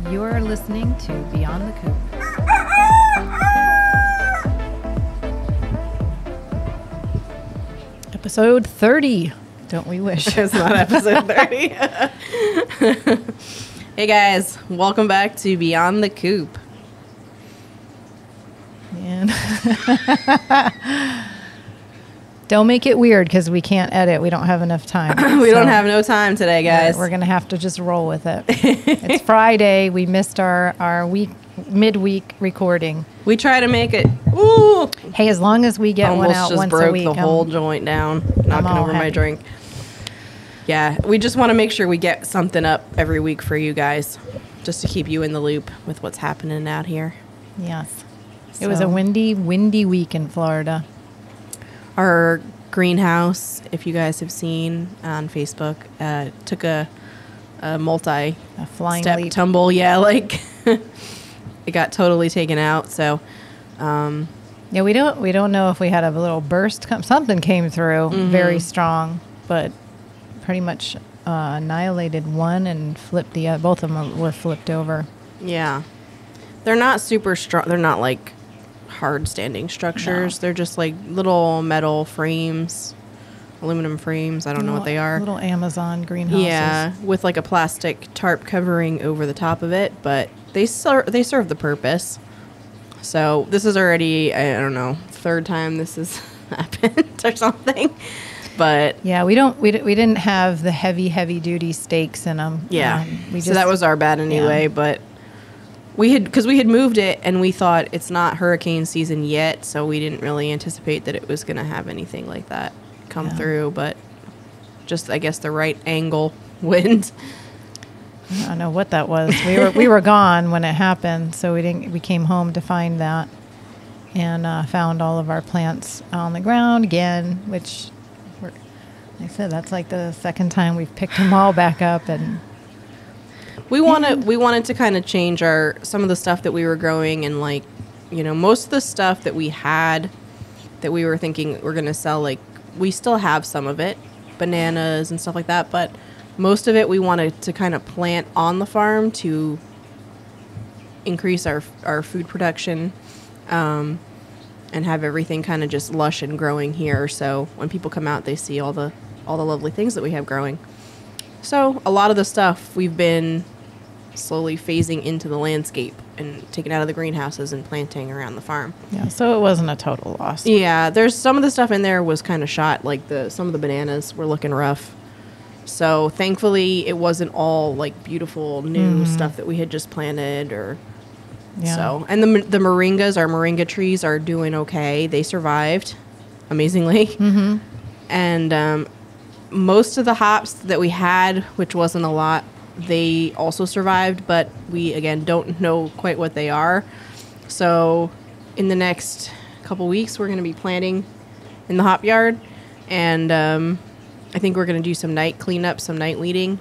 You're listening to Beyond the Coop. Episode 30. Don't we wish? It's not episode 30. Hey guys, welcome back to Beyond the Coop. And don't make it weird because we can't edit. We don't have enough time. We don't have no time today, guys. We're going to have to just roll with it. It's Friday. We missed our midweek recording. We try to make it. Ooh, Hey, as long as we get one out once a week. Almost just broke the whole joint down, knocking over my drink. Yeah, we just want to make sure we get something up every week for you guys, just to keep you in the loop with what's happening out here. Yes. It was a windy week in Florida. Our greenhouse, if you guys have seen on Facebook, took a flying step leap. tumble. Yeah, like it got totally taken out. So, yeah, we don't know if we had a little burst. Something came through very strong, but pretty much annihilated one and flipped the other. Both of them were flipped over. Yeah, they're not super strong. They're not like hard standing structures. No. They're just like little metal frames, aluminum frames. I don't know what they are. Little Amazon greenhouses. Yeah, with like a plastic tarp covering over the top of it, but they serve the purpose. So this is already, I don't know, third time this has happened or something. But yeah, we didn't have the heavy duty stakes in them. Yeah, so that was our bad anyway. Yeah. But we had moved it and we thought it's not hurricane season yet, so we didn't really anticipate that it was going to have anything like that come through. But just, I guess, the right angle wind. I don't know what that was. We were gone when it happened, so we came home to find that and found all of our plants on the ground again, which, like I said, that's like the second time we've picked them all back up. And we wanted to kind of change some of the stuff that we were growing, and like, you know, most of the stuff that we had that we were thinking we're going to sell, like we still have some of it, bananas and stuff like that, but most of it we wanted to kind of plant on the farm to increase our food production, and have everything kind of just lush and growing here. So when people come out, they see all the lovely things that we have growing. So a lot of the stuff we've been slowly phasing into the landscape and taking out of the greenhouses and planting around the farm. Yeah, so it wasn't a total loss. Yeah, there's some of the stuff in there was kind of shot, like some of the bananas were looking rough. So thankfully it wasn't all like beautiful new stuff that we had just planted so. And the moringas, our moringa trees are doing okay. They survived amazingly. Mm-hmm. And most of the hops that we had, which wasn't a lot, they also survived, but we, again, don't know quite what they are. So in the next couple weeks, we're going to be planting in the hop yard. And I think we're going to do some night cleanup, some night weeding,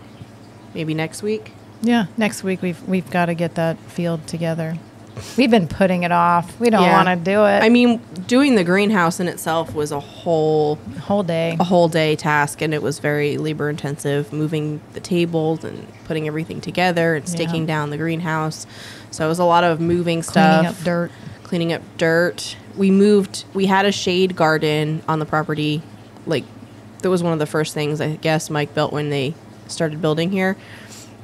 maybe next week. Yeah, next week we've got to get that field together. We've been putting it off. We don't want to do it. I mean, doing the greenhouse in itself was a whole day task, and it was very labor intensive, moving the tables and putting everything together and staking down the greenhouse. So it was a lot of moving stuff. Cleaning up dirt. We had a shade garden on the property. Like, that was one of the first things I guess Mike built when they started building here.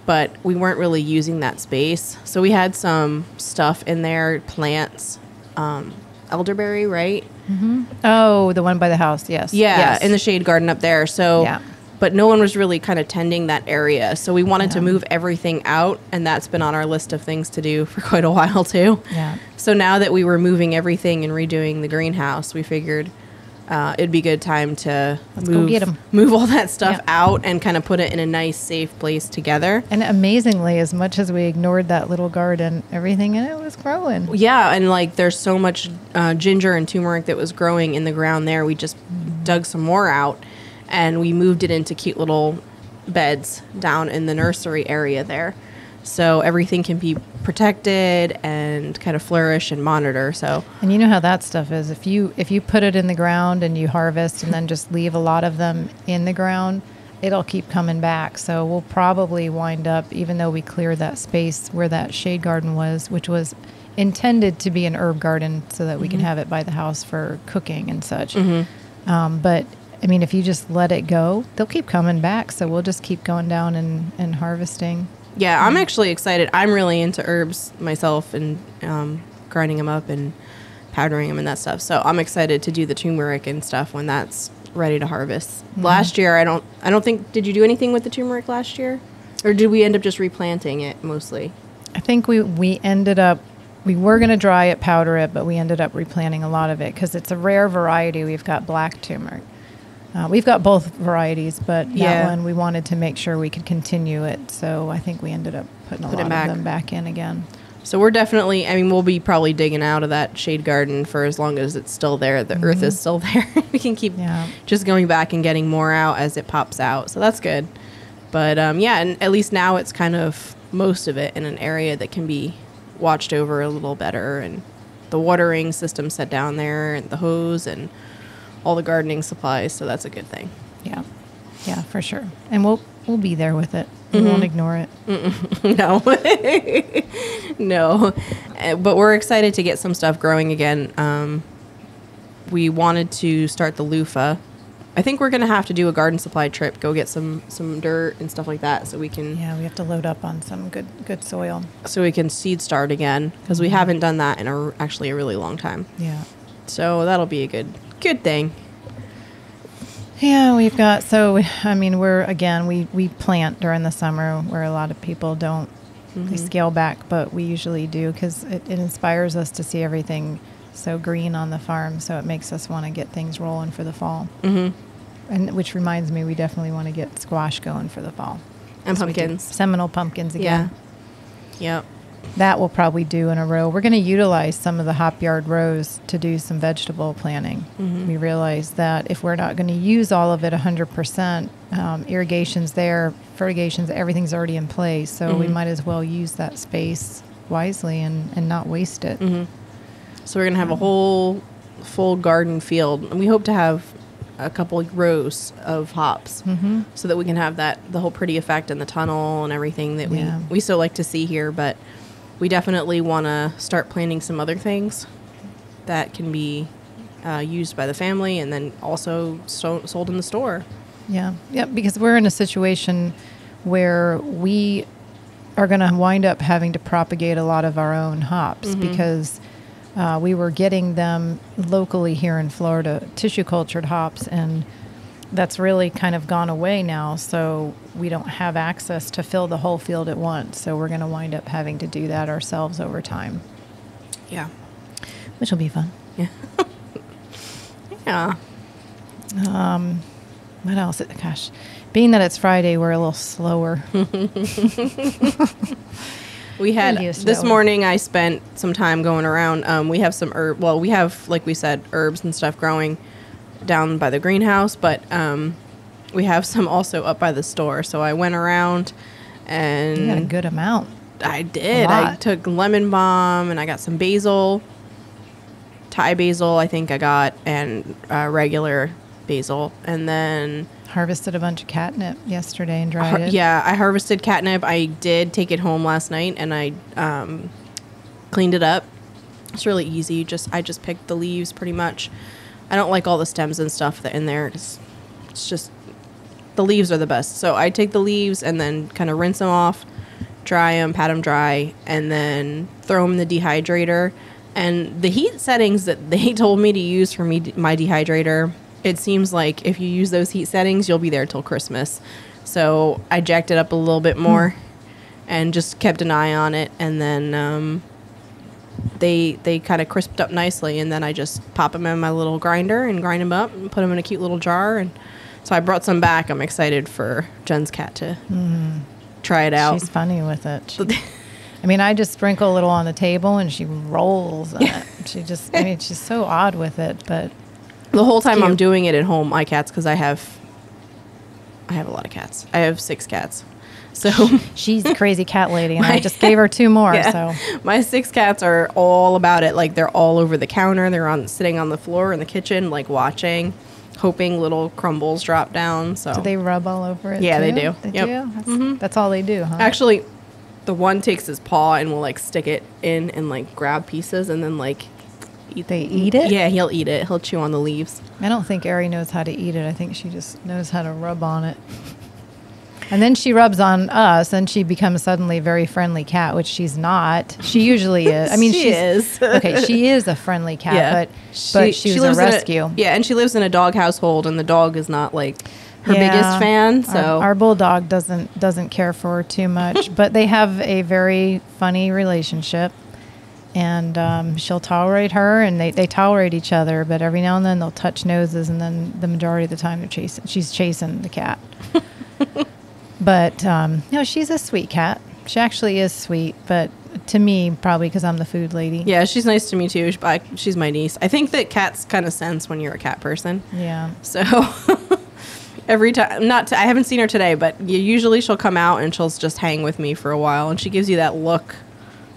But we weren't really using that space. So we had some stuff in there, plants, elderberry, right? Mm-hmm. Oh, the one by the house, yes. Yeah, yes. In the shade garden up there. So, but no one was really kind of tending that area. So we wanted to move everything out, and that's been on our list of things to do for quite a while too. Yeah. So now that we were moving everything and redoing the greenhouse, we figured it'd be a good time to move all that stuff out and kind of put it in a nice, safe place together. And amazingly, as much as we ignored that little garden, everything in it was growing. Yeah, and like there's so much ginger and turmeric that was growing in the ground there. We just dug some more out, and we moved it into cute little beds down in the nursery area there. So everything can be protected and kind of flourish and monitor. So, and you know how that stuff is. If you put it in the ground and you harvest and then just leave a lot of them in the ground, it'll keep coming back. So we'll probably wind up, even though we cleared that space where that shade garden was, which was intended to be an herb garden so that we can have it by the house for cooking and such. But I mean, if you just let it go, they'll keep coming back. So we'll just keep going down and harvesting. Yeah, I'm actually excited. I'm really into herbs myself and grinding them up and powdering them and that stuff. So I'm excited to do the turmeric and stuff when that's ready to harvest. Last year, I don't think, did you do anything with the turmeric last year? Or did we end up just replanting it mostly? I think we ended up, we were going to dry it, powder it, but we ended up replanting a lot of it because it's a rare variety. We've got black turmeric. We've got both varieties, but that one we wanted to make sure we could continue it. So I think we ended up putting a lot of them back in again. So we're definitely, I mean, we'll be probably digging out of that shade garden for as long as it's still there. The earth is still there. We can keep just going back and getting more out as it pops out. So that's good. But yeah, and at least now it's kind of most of it in an area that can be watched over a little better. And the watering system set down there and the hose and all the gardening supplies, so that's a good thing. Yeah, for sure. And we'll be there with it. We won't ignore it. No. No. But we're excited to get some stuff growing again. We wanted to start the loofah. I think we're going to have to do a garden supply trip, go get some dirt and stuff like that so we can... Yeah, we have to load up on some good soil. So we can seed start again, because we haven't done that in actually a really long time. Yeah. So that'll be a good thing. Yeah, we've got, I mean, we plant during the summer where a lot of people don't, they scale back, but we usually do because it inspires us to see everything so green on the farm. So it makes us want to get things rolling for the fall. And which reminds me, we definitely want to get squash going for the fall. And pumpkins. Seminole pumpkins again. Yeah. Yep. That we'll probably do in a row. We're going to utilize some of the hop yard rows to do some vegetable planting. We realize that if we're not going to use all of it 100%, irrigation's there, fertigation's, everything's already in place. So we might as well use that space wisely and not waste it. So we're going to have a whole full garden field. And we hope to have a couple rows of hops so that we can have the whole pretty effect and the tunnel and everything that we so like to see here. But we definitely want to start planting some other things that can be used by the family and then also sold in the store. Yeah, because we're in a situation where we are going to wind up having to propagate a lot of our own hops because we were getting them locally here in Florida, tissue cultured hops, and that's really kind of gone away now. So we don't have access to fill the whole field at once. So we're going to wind up having to do that ourselves over time. Yeah. Which will be fun. Yeah. Yeah. What else? Gosh, being that it's Friday, we're a little slower. We had this morning. I spent some time going around. We have some we have, like we said, herbs and stuff growing down by the greenhouse, but we have some also up by the store. So I went around and you got a good amount. I did. I took lemon balm and I got some basil, Thai basil. I think I got and regular basil, and then harvested a bunch of catnip yesterday and dried it. Yeah, I harvested catnip. I did take it home last night and I cleaned it up. It's really easy. I just picked the leaves pretty much. I don't like all the stems and stuff that in there. It's just the leaves are the best. So I take the leaves and then kind of rinse them off, dry them, pat them dry, and then throw them in the dehydrator. And the heat settings that they told me to use for my dehydrator, it seems like if you use those heat settings, you'll be there till Christmas. So I jacked it up a little bit more and just kept an eye on it. And then they kind of crisped up nicely. And then I just pop them in my little grinder and grind them up and put them in a cute little jar. And so I brought some back. I'm excited for Jen's cat to try it out. She's funny with it. I mean, I just sprinkle a little on the table and she rolls in it. She's so odd with it, but the whole time I'm doing it at home, my cats, because I have a lot of cats. I have 6 cats. So she's a crazy cat lady, and I just gave her 2 more. Yeah. So my 6 cats are all about it. Like, they're all over the counter. They're sitting on the floor in the kitchen, like watching, hoping little crumbles drop down. So Do they rub all over it? Yeah, too? they do. They Yep. do. That's all they do, huh? Actually, the one takes his paw and will like stick it in and like grab pieces and then like eat. They eat it? Yeah, he'll eat it. He'll chew on the leaves. I don't think Ari knows how to eat it. I think she just knows how to rub on it. And then she rubs on us, and she becomes suddenly a very friendly cat, which she's not. She usually is. I mean, She is. Okay, she is a friendly cat, Yeah. but she was a lives in rescue. yeah, and she lives in a dog household, and the dog is not like her Yeah. biggest fan. So Our bulldog doesn't care for her too much, but they have a very funny relationship. And she'll tolerate her, and they tolerate each other. But every now and then they'll touch noses, and then the majority of the time she's chasing the cat. But no, she's a sweet cat. She actually is sweet, but to me, probably because I'm the food lady. yeah, she's nice to me too. She's my niece. I think that cats kind of sense when you're a cat person. Yeah. So every time, I haven't seen her today, but usually she'll come out and she'll just hang with me for a while, and she gives you that look,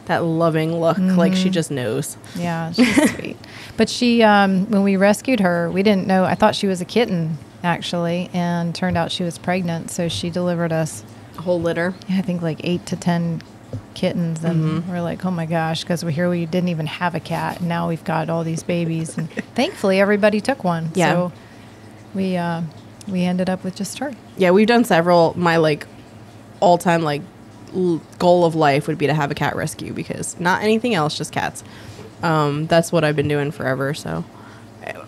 that loving look, like she just knows. Yeah, she's sweet. But she, when we rescued her, we didn't know. I thought she was a kitten, actually, and turned out she was pregnant. So she delivered us, A whole litter. I think, like 8 to 10 kittens. And we're like, oh my gosh, because we didn't even have a cat. And now we've got all these babies. And thankfully, everybody took one. Yeah. So we ended up with just her. Yeah, we've done several. My like all-time like goal of life would be to have a cat rescue, because not anything else, just cats. That's what I've been doing forever. So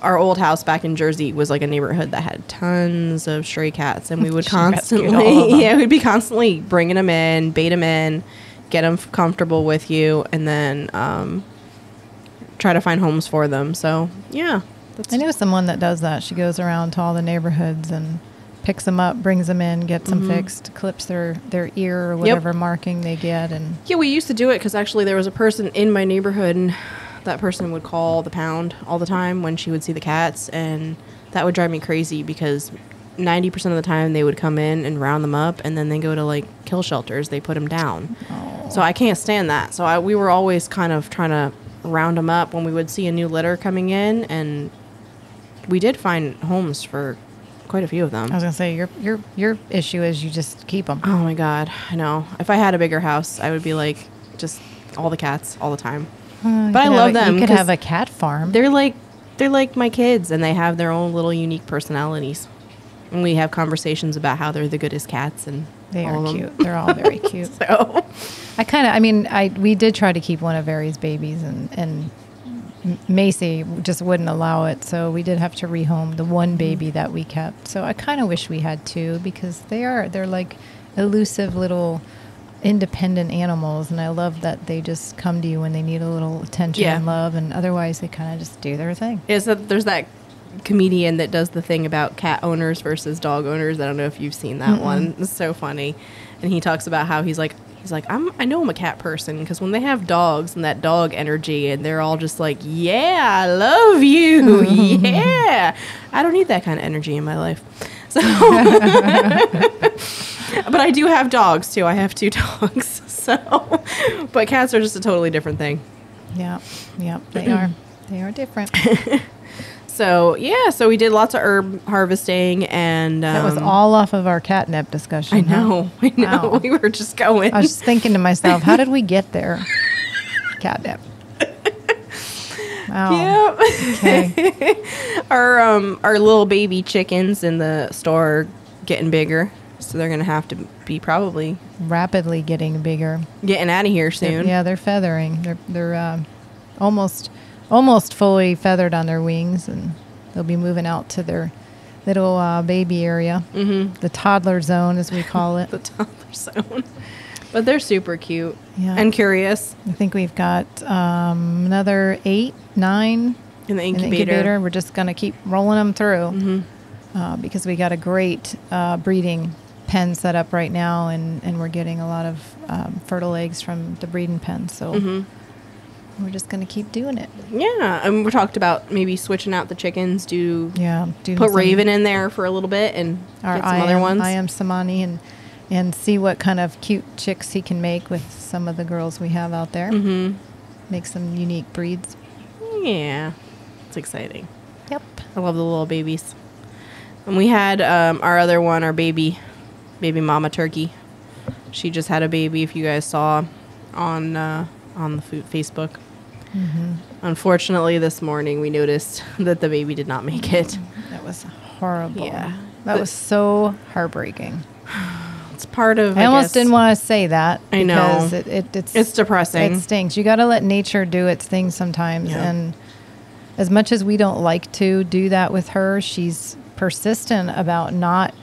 our old house back in Jersey was like a neighborhood that had tons of stray cats, and we would She rescued all of constantly, them. yeah, we'd be constantly bringing them in, bait them in, get them comfortable with you, and then try to find homes for them. So yeah, I know someone that does that. She goes around to all the neighborhoods and picks them up, brings them in, gets them fixed, clips their ear or whatever marking they get. And yeah, we used to do it because actually there was a person in my neighborhood, and that person would call the pound all the time when she would see the cats, and that would drive me crazy because 90% of the time they would come in and round them up, and then they go to like kill shelters. They put them down. So I can't stand that. So we were always kind of trying to round them up when we would see a new litter coming in, and we did find homes for quite a few of them. I was gonna say your issue is you just keep them. Oh my God, I know. If I had a bigger house, I would be like just all the cats all the time. But I love them. You could 'cause have a cat farm. They're like my kids, and they have their own little unique personalities. And we have conversations about how they're the goodest cats, and They all are of them. cute. They're all very cute. So We did try to keep one of Aries' babies, and Macy just wouldn't allow it. So we did have to rehome the one baby that we kept. So I kind of wish we had two, because they're like elusive little independent animals, and I love that they just come to you when they need a little attention Yeah. and love, and otherwise they kind of just do their thing. there's that comedian that does the thing about cat owners versus dog owners. I don't know if you've seen that one. It's so funny. And he talks about how he's like I know I'm a cat person, because when they have dogs and that dog energy, and they're all just like, yeah, I love you. Yeah. I don't need that kind of energy in my life. So but I do have dogs too. I have 2 dogs. So but cats are just a totally different thing. Yeah, they are. They are different. So yeah, so we did lots of herb harvesting, and That was all off of our catnip discussion. I huh? know. Wow. We were just going. I was just thinking to myself, how did we get there? Catnip. Wow. Yep. Okay. Our little baby chickens in the store are getting bigger, so they're gonna have to be probably Rapidly getting bigger. getting out of here soon. Yeah, they're feathering. They're almost fully feathered on their wings, and they'll be moving out to their little baby area, the toddler zone, as we call it. The toddler zone. But they're super cute Yeah. and curious I think we've got another 8, 9 in the in the incubator. incubator. We're just going to keep rolling them through because we got a great breeding pen set up right now, and we're getting a lot of fertile eggs from the breeding pen. So we're just going to keep doing it. Yeah, and we talked about maybe switching out the chickens. Do Put some- Raven in there for a little bit and get some other ones. I am Samani, and see what kind of cute chicks he can make with some of the girls we have out there. Make some unique breeds. Yeah, it's exciting. Yep. I love the little babies. And we had our other one, our baby mama turkey. She just had a baby. If you guys saw on the Facebook. Mm-hmm. Unfortunately, this morning we noticed that the baby did not make it. That was horrible. Yeah, that was so heartbreaking. It's part of. I almost didn't want to say that. I know. It's depressing. It stinks. You got to let nature do its thing sometimes. Yeah. And as much as we don't like to do that with her, she's persistent about not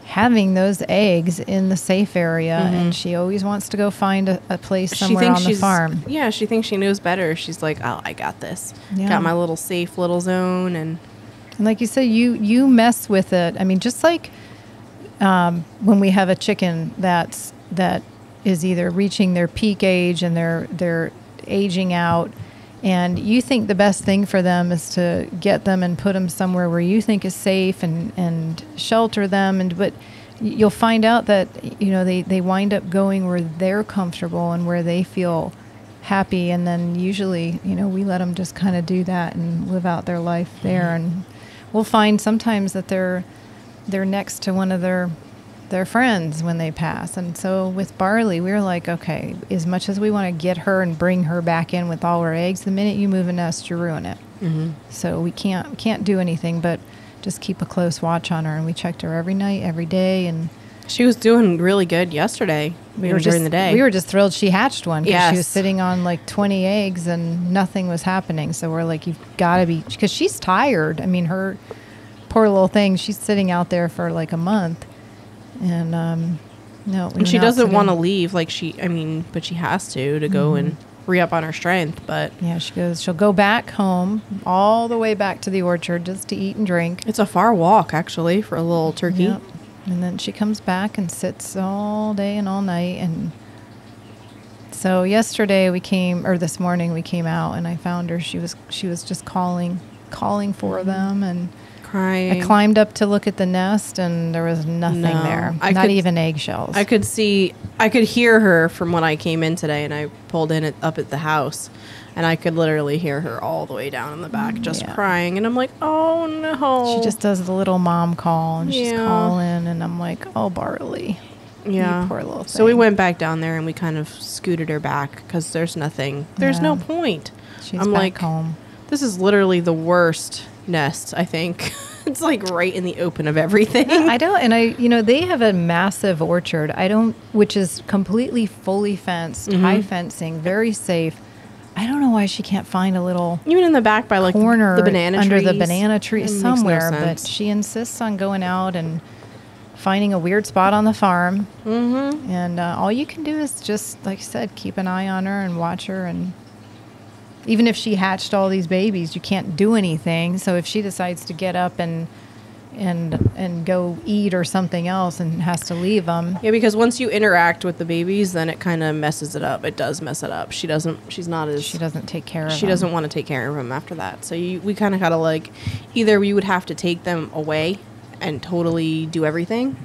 having those eggs in the safe area, and she always wants to go find a place somewhere on the farm. Yeah, she thinks she knows better. She's like, oh, I got this. Yeah. Got my little safe little zone. And like you said, you mess with it. I mean, just like when we have a chicken that is either reaching their peak age and they're aging out, and you think the best thing for them is to get them and put them somewhere where you think is safe and shelter them. But you'll find out that, they wind up going where they're comfortable and where they feel happy. And then usually, we let them just kind of do that and live out their life there. And we'll find sometimes that they're next to one of their friends when they pass. And so with Barley, we were like, okay, as much as we want to get her and bring her back in with all her eggs, the minute you move a nest, you ruin it. So we can't do anything but just keep a close watch on her. And we checked her every night, every day, and she was doing really good yesterday. During the day. We were just thrilled she hatched one, because yes. She was sitting on like 20 eggs and nothing was happening. So we're like, you've got to be, because she's tired. I mean, her poor little thing, she's sitting out there for like a month. And no, and she doesn't want to leave, but she has to go and re-up on her strength. But yeah, she'll go back home, all the way back to the orchard just to eat and drink. It's a far walk, actually, for a little turkey. Yep. And then she comes back and sits all day and all night. And so this morning we came out, and I found her. She was just calling for them, and crying. I climbed up to look at the nest, and there was nothing there. Not even eggshells. I could hear her from when I came in today, and I pulled in up at the house, and I could literally hear her all the way down in the back just crying. And I'm like, oh no. She just does the little mom call, and she's calling, and I'm like, oh, Barley. Yeah. You poor little thing. So we went back down there, and we kind of scooted her back because there's nothing. There's no point. I'm back home. This is literally the worst nest, I think. It's like right in the open of everything. They have a massive orchard. Which is completely fully fenced, high fencing, very safe. I don't know why she can't find a little even in the back by like corner the banana under trees. the banana tree somewhere. No but she insists on going out and finding a weird spot on the farm. And all you can do is just, like I said, keep an eye on her and watch her. And even if she hatched all these babies, you can't do anything. So if she decides to get up and go eat or something else and has to leave them. Yeah, because once you interact with the babies, then it kind of messes it up. It does mess it up. She doesn't take care of them. She doesn't want to take care of them after that. So we kind of got to either we would have to take them away and totally do everything,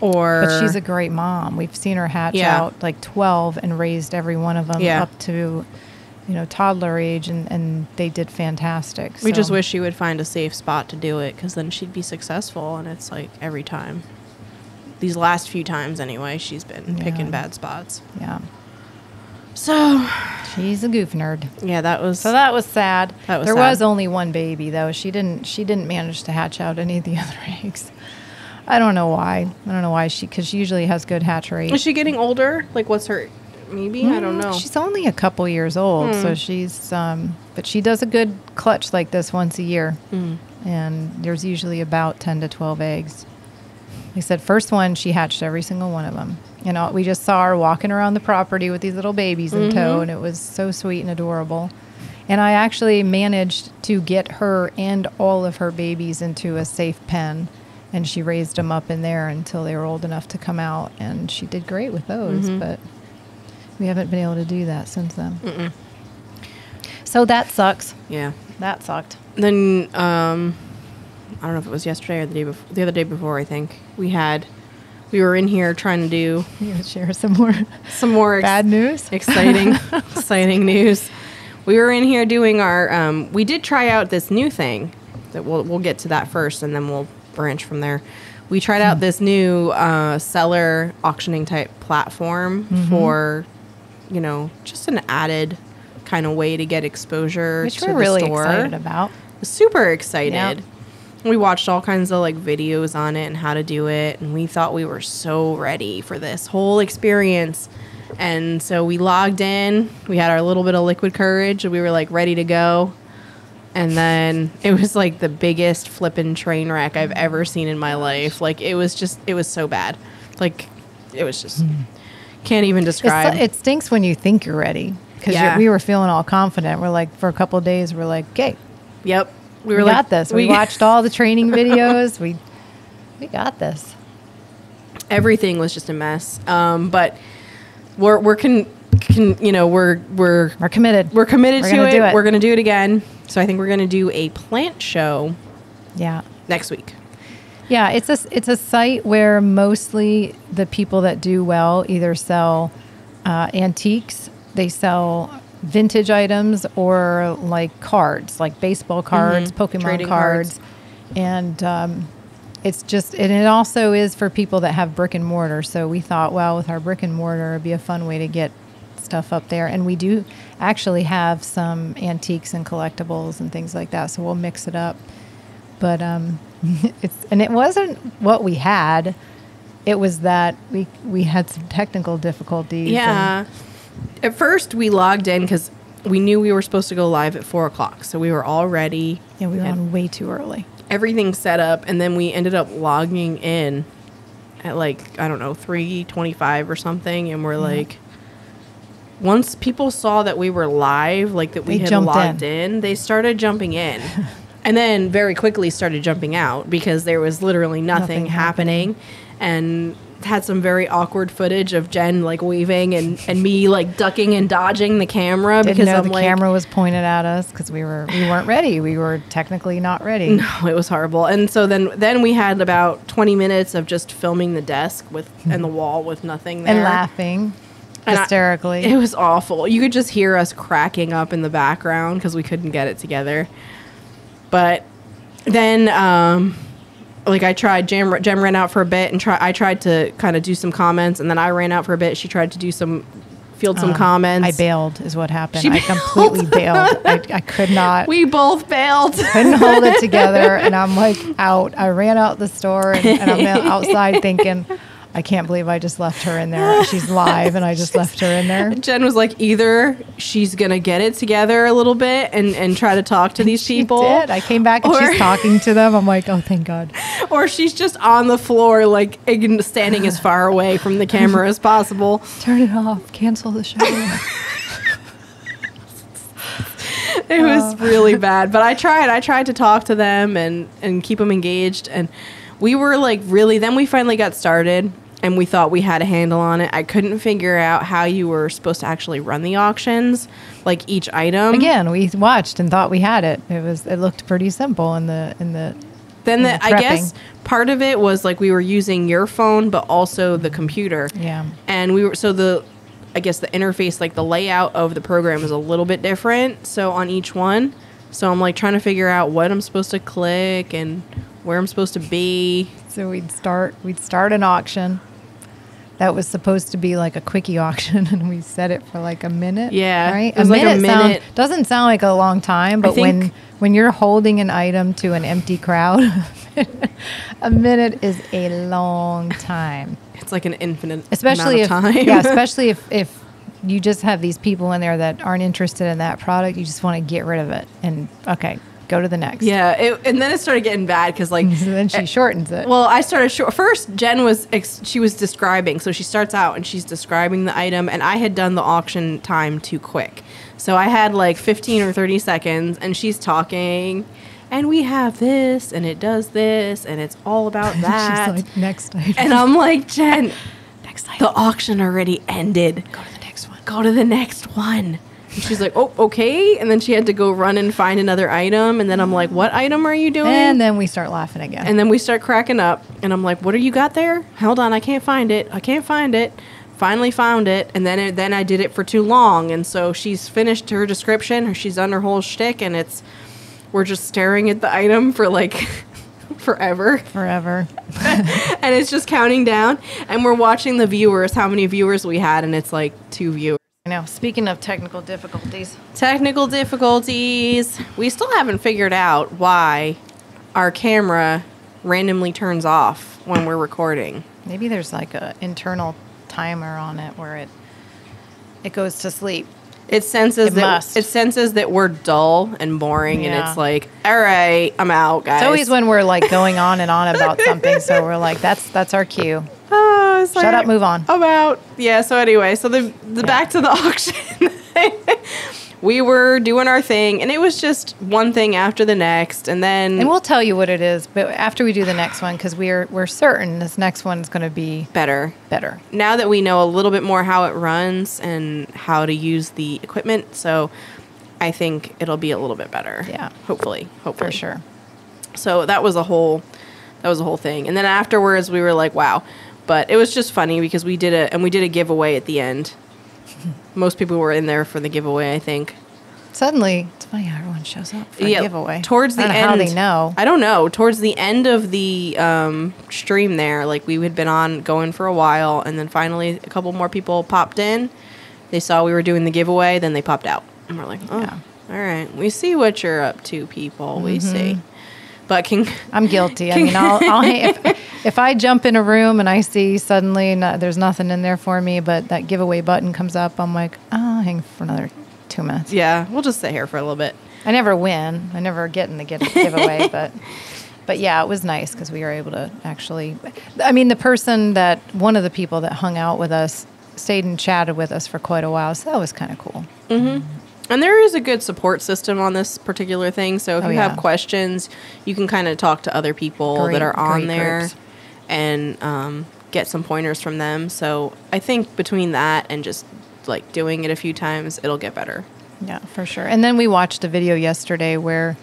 But she's a great mom. We've seen her hatch out like 12 and raised every one of them up to toddler age, and they did fantastic. We just wish she would find a safe spot to do it, because then she'd be successful. And it's like every time, these last few times anyway, she's been picking bad spots. Yeah. So she's a goof nerd. Yeah, that was sad. There was only one baby though. She didn't manage to hatch out any of the other eggs. I don't know why. Because she usually has good hatch rate. Is she getting older? Like, what's her? Maybe I don't know. She's only a couple years old, so she's. But she does a good clutch like this once a year, and there's usually about 10 to 12 eggs. Like I said, first one she hatched every single one of them. We just saw her walking around the property with these little babies in tow, and it was so sweet and adorable. And I actually managed to get her and all of her babies into a safe pen, and she raised them up in there until they were old enough to come out, and she did great with those, but we haven't been able to do that since then. So that sucks. Yeah. That sucked. Then, I don't know if it was yesterday or the other day before, I think. We were in here trying to do... You would share some more bad news? Exciting news. We were in here doing our... we did try out this new thing. That we'll get to that first, and then we'll branch from there. We tried out this new seller auctioning type platform for, you know, just an added kind of way to get exposure Which to we're the really store. excited about. Super excited. Yep. We watched all kinds of like videos on it and how to do it, and we thought we were so ready for this whole experience. And so we logged in. We had our little bit of liquid courage, and we were like ready to go. And then it was like the biggest flippin' train wreck I've ever seen in my life. Like it was so bad. Like it was just can't even describe. It stinks when you think you're ready, because we were feeling all confident. We're like, for a couple of days, we're like, okay, Yep, we got this. We watched all the training videos. We got this. Everything was just a mess. But we're committed. We're committed We're committed to it. Do it. We're going to do it again. So I think we're going to do a plant show. Yeah. Next week. Yeah, it's a site where mostly the people that do well either sell antiques, they sell vintage items, or like cards, like baseball cards, Pokemon Trading cards. And it's just, and it also is for people that have brick and mortar. So we thought, well, with our brick and mortar, it'd be a fun way to get stuff up there. And we do actually have some antiques and collectibles and things like that. So we'll mix it up. But it wasn't what we had. It was that we had some technical difficulties. Yeah. At first we logged in because we knew we were supposed to go live at 4:00. So we were all ready. Yeah, we were on way too early. Everything set up, and then we ended up logging in at like, I don't know, 3:25 or something, and we're like, once people saw that we were live, like that we had logged in, they started jumping in. And then very quickly started jumping out because there was literally nothing happening. And had some very awkward footage of Jen like waving and me like ducking and dodging the camera Didn't because know the camera was pointed at us because we weren't ready. We were technically not ready. No, it was horrible. And so then we had about 20 minutes of just filming the desk and the wall with nothing there. And laughing hysterically. It was awful. You could just hear us cracking up in the background because we couldn't get it together. But then like I tried, Jem ran out for a bit, and I tried to kind of do some comments, and then I ran out for a bit. She tried to do field some comments. I bailed is what happened. I completely bailed. I could not. We both bailed. Couldn't hold it together, and I'm like out. I ran out the store, and I'm outside thinking, I can't believe I just left her in there. She's live, and I just left her in there. Jen was like, either she's going to get it together a little bit and try to talk to these people. She did. I came back, and she's talking to them. I'm like, oh, thank God. Or she's just on the floor, like standing as far away from the camera as possible. Turn it off. Cancel the show. It was really bad. But I tried to talk to them and keep them engaged. And we were like then we finally got started. And we thought we had a handle on it. I couldn't figure out how you were supposed to actually run the auctions, like each item. Again, we watched and thought we had it. It looked pretty simple in the. Then I guess part of it was like we were using your phone, but also the computer. Yeah. And we were I guess the interface, like the layout of the program, is a little bit different. So on each one, so I'm like trying to figure out what I'm supposed to click and where I'm supposed to be. So we'd start an auction. That was supposed to be like a quickie auction, and we set it for like a minute. Yeah, right. It was like a minute. Doesn't sound like a long time, but when you're holding an item to an empty crowd, a minute is a long time. It's like an infinite especially amount of time. Yeah, especially if you just have these people in there that aren't interested in that product. You just want to get rid of it, and go to the next. Yeah, and then it started getting bad because like so then she shortens it. Well, I started first. Jen was describing, so she starts out and she's describing the item, and I had done the auction time too quick, so I had like 15 or 30 seconds, and she's talking, and we have this, and it does this, and it's all about that. She's like, next item, and I'm like, Jen, next item. The auction already ended. Go to the next one. Go to the next one. And she's like, oh, okay. And then she had to go run and find another item. And then I'm like, what item are you doing? And then we start laughing again. And then we start cracking up. And I'm like, what do you got there? Hold on, I can't find it. Finally found it. And then I did it for too long. And so she's finished her description, or she's done her whole shtick. And we're just staring at the item for like forever. Forever. And it's just counting down. And we're watching the viewers, how many viewers we had, and it's like 2 viewers. I know. Speaking of technical difficulties. Technical difficulties. We still haven't figured out why our camera randomly turns off when we're recording. Maybe there's like a internal timer on it where it goes to sleep. It senses that we're dull and boring, and it's like, all right, I'm out, guys. It's always when we're like going on and on about something, so we're like, that's our cue. Shut up, move on. I'm out. Yeah. So anyway, so the back to the auction. We were doing our thing, and it was just one thing after the next, and we'll tell you what it is, but after we do the next one, because we're certain this next one's going to be better. Now that we know a little bit more how it runs and how to use the equipment, so I think it'll be a little bit better. Yeah, hopefully, for sure. So that was a whole thing, and then afterwards we were like, wow, but it was just funny because we did a giveaway at the end. Most people were in there for the giveaway, I think. Suddenly, it's funny how everyone shows up for a giveaway. Towards the end, how they know. I don't know. Towards the end of the stream there, like we had been going for a while, and then finally a couple more people popped in. They saw we were doing the giveaway, then they popped out. And we're like, oh, yeah. All right. We see what you're up to, people. We see. But I'm guilty. I mean, if I jump in a room and I see suddenly there's nothing in there for me, but that giveaway button comes up, I'm like, I'll hang for another 2 minutes. Yeah, we'll just sit here for a little bit. I never win. I never get in the giveaway, but yeah, it was nice because we were able to actually. I mean, one of the people that hung out with us stayed and chatted with us for quite a while, so that was kind of cool. Mm-hmm. And there is a good support system on this particular thing. So if you have questions, you can kind of talk to other people that are on there groups. And get some pointers from them. So I think between that and just like doing it a few times, it'll get better. Yeah, for sure. And then we watched a video yesterday where,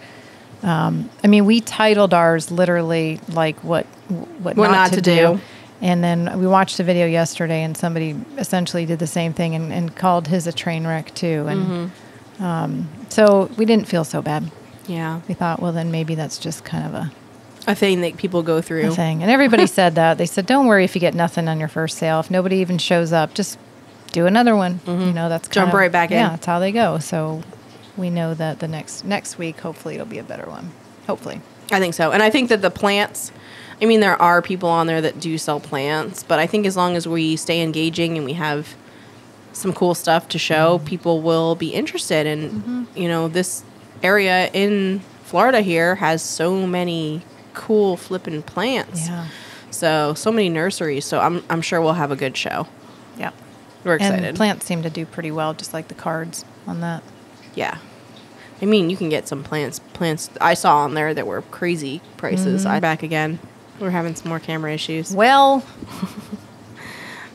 we titled ours literally like what not to do. And then we watched a video yesterday and somebody essentially did the same thing and called his a train wreck too. And so we didn't feel so bad. Yeah. We thought, well, then maybe that's just kind of a thing that people go through. A thing. And everybody said that. They said, don't worry if you get nothing on your first sale. If nobody even shows up, just do another one. You know, that's jump right back in. Yeah, that's how they go. So we know that the next week, hopefully it'll be a better one. Hopefully. I think so. And I think that the plants, there are people on there that do sell plants, but I think as long as we stay engaging and we have some cool stuff to show, people will be interested. And, this area in Florida here has so many cool flipping plants. Yeah. So many nurseries. So I'm sure we'll have a good show. Yeah. We're excited. And plants seem to do pretty well, just like the cards on that. Yeah. You can get some plants I saw on there that were crazy prices. I'm back again. We're having some more camera issues. Well,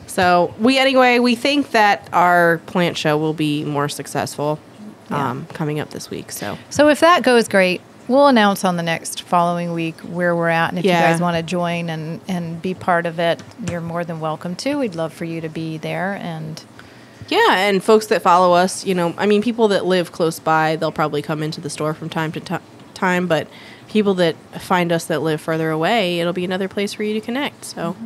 so we think that our plant show will be more successful coming up this week. So if that goes great, we'll announce on the next following week where we're at. And if you guys want to join and be part of it, you're more than welcome to. We'd love for you to be there. And and folks that follow us, people that live close by, they'll probably come into the store from time to time. But people that find us that live further away, it'll be another place for you to connect. So,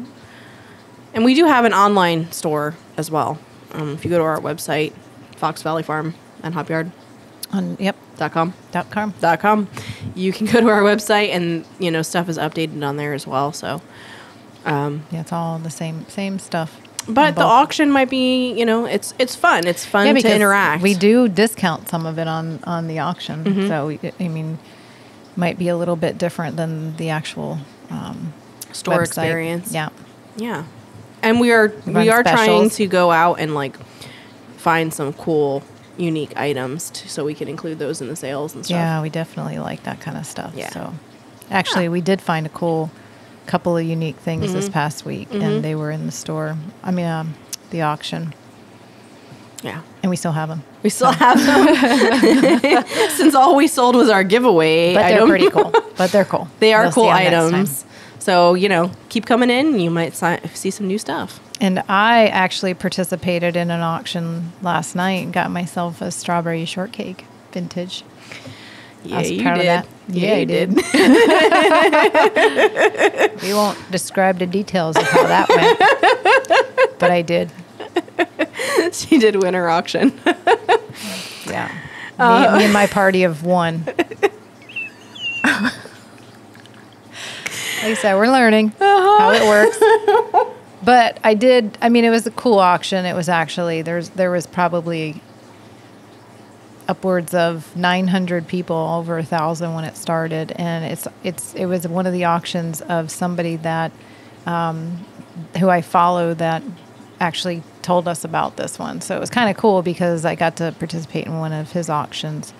and we do have an online store as well. If you go to our website, Fox Valley Farm and Hop Yard. .com. You can go to our website and, stuff is updated on there as well. So, it's all the same stuff. But the auction might be, it's fun. It's fun to interact. We do discount some of it on the auction. So, might be a little bit different than the actual store website. Experience. Yeah. Yeah. And we are trying to go out and find some cool unique items so we can include those in the sales and stuff. Yeah, we definitely like that kind of stuff. Yeah. So actually we did find a cool couple of unique things this past week and they were in the store. The auction. Yeah. And we still have them. We still have them. Since all we sold was our giveaway but item. They're pretty cool. But they're cool. They are cool items. So, keep coming in. You might see some new stuff. And I actually participated in an auction last night and got myself a strawberry shortcake vintage. Yeah, I was you proud did. of that. Yeah, you did. We won't describe the details of how that went, but I did. She did win her auction. Yeah. Me and my party of one. Like I said, we're learning how it works. But I mean, it was a cool auction. It was actually, there was probably upwards of 900 people, over 1,000 when it started. And it was one of the auctions of somebody that, who I follow, that actually told us about this one. So it was kind of cool because I got to participate in one of his auctions,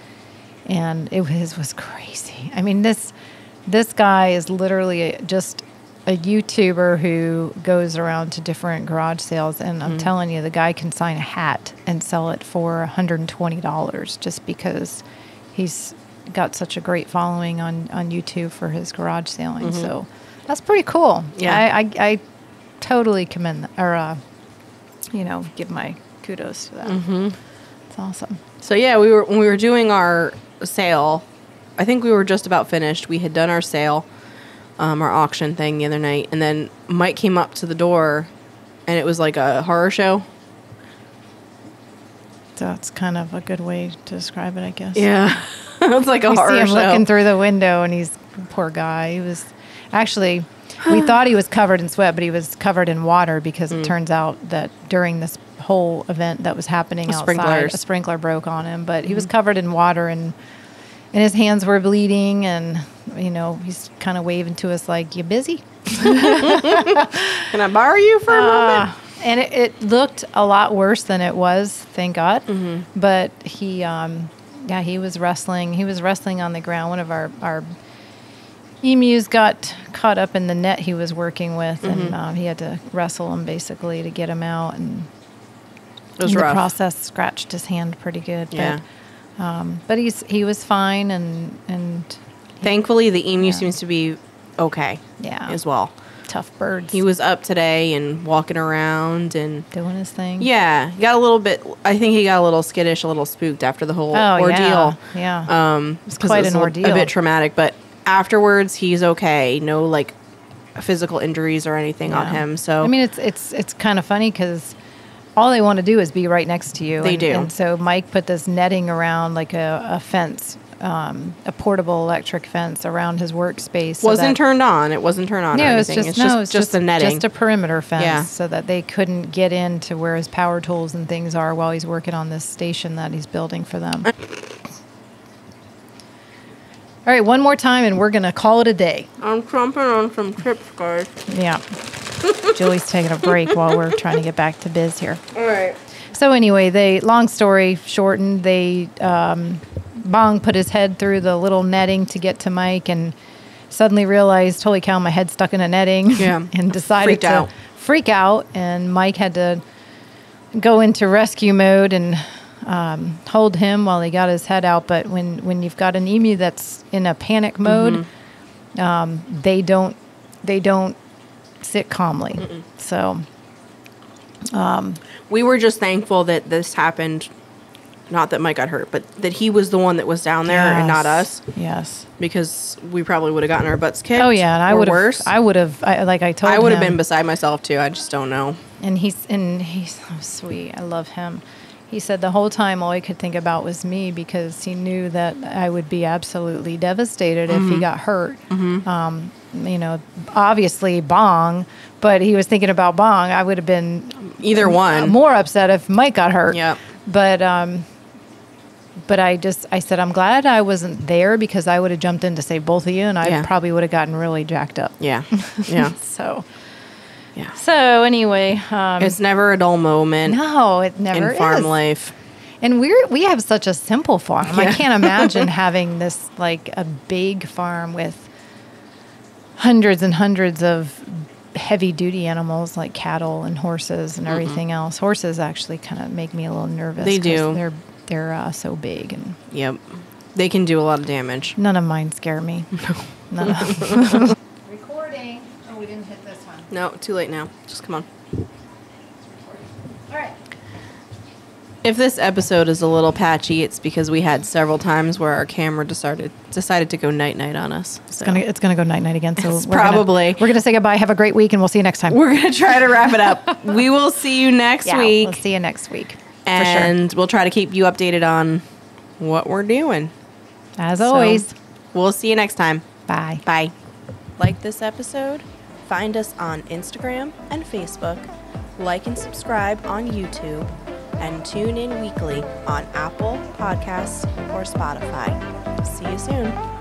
and his was crazy. I mean, this guy is literally just a YouTuber who goes around to different garage sales, and I'm telling you, the guy can sign a hat and sell it for $120 just because he's got such a great following on YouTube for his garage selling. So that's pretty cool. Yeah. I totally commend that, or give my kudos to that. It's awesome. So yeah, when we were doing our sale, I think we were just about finished. We had done our sale, our auction thing the other night, and then Mike came up to the door, and it was like a horror show. That's kind of a good way to describe it, I guess. Yeah, it was like a horror see him show. looking through the window, and he's poor guy. He was actually, we thought he was covered in sweat, but he was covered in water because it turns out that during this whole event that was happening outside, a sprinkler broke on him. But he was covered in water, and his hands were bleeding, and he's kind of waving to us like, "You busy? Can I borrow you for a moment?" And it looked a lot worse than it was, thank God. But he was wrestling. He was wrestling on the ground. One of our emus got caught up in the net he was working with, and he had to wrestle him basically to get him out. And it was in rough. the process, scratched his hand pretty good. Yeah. But he was fine, and thankfully the emu seems to be okay. Yeah. As well. Tough birds. He was up today and walking around and doing his thing. Yeah, he got a little bit. I think he got a little skittish, a little spooked after the whole ordeal. Yeah. It's quite an ordeal. A bit traumatic, but afterwards he's okay. No like physical injuries or anything on him. So I mean, it's kind of funny because all they want to do is be right next to you. They do. And so Mike put this netting around, like a fence, a portable electric fence around his workspace. Wasn't turned on. It wasn't turned on. No, or it's anything. just the netting. Just a perimeter fence, Yeah. so that they couldn't get into where his power tools and things are while he's working on this station that he's building for them. All right, one more time, and we're gonna call it a day. I'm chomping on some chips, guys. Yeah. Julie's taking a break while we're trying to get back to biz here. All right. So anyway, long story shortened, Bong put his head through the little netting to get to Mike, and suddenly realized, holy cow, my head's stuck in a netting. Yeah. And decided to freak out. And Mike had to go into rescue mode and hold him while he got his head out. But when you've got an emu that's in a panic mode, they don't sit calmly. So we were just thankful that this happened. Not that Mike got hurt, but that he was the one that was down there and not us. Yes. Because we probably would have gotten our butts kicked. Oh yeah, and I would worse. I would have. Like I told him, I would have been beside myself too. I just don't know. And he's so sweet. I love him. He said the whole time all he could think about was me, because he knew that I would be absolutely devastated if he got hurt. Obviously Bong, but he was thinking about Bong. I would have been either one more upset if Mike got hurt. Yeah. But I said, I'm glad I wasn't there, because I would have jumped in to save both of you, and I probably would have gotten really jacked up. Yeah. Yeah. So anyway. It's never a dull moment. No, it never is. In farm life. And we have such a simple farm. I can't imagine having this, like, a big farm with hundreds and hundreds of heavy-duty animals like cattle and horses and everything else. Horses actually kind of make me a little nervous. They do. They're so big, and yep, they can do a lot of damage. none of mine scare me. None of them. Recording. Oh, we didn't hit this one. No, too late now. Just come on. All right. If this episode is a little patchy, it's because we had several times where our camera decided to go night-night on us. So. It's gonna go night-night again. So we're gonna say goodbye. Have a great week, and we'll see you next time. We're gonna try to wrap it up. We will see you next week. We'll see you next week. And we'll try to keep you updated on what we're doing. As always. We'll see you next time. Bye. Bye. Like this episode? Find us on Instagram and Facebook. Like and subscribe on YouTube. And tune in weekly on Apple Podcasts or Spotify. See you soon.